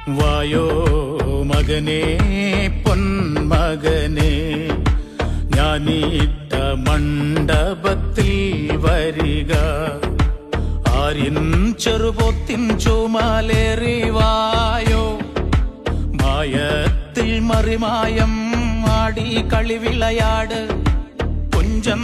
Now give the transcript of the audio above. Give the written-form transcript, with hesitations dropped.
വായോ മകനേ പൊന്മകനേ, ഞാനിട്ട മണ്ഡപത്തിൽ വരിക. ആര്യൻ ചെറുപോത്തിൻ ചുമലേറി വായോ, മായത്തിൽ മറിമായം ആടി കളിവിളയാട്. കുഞ്ചം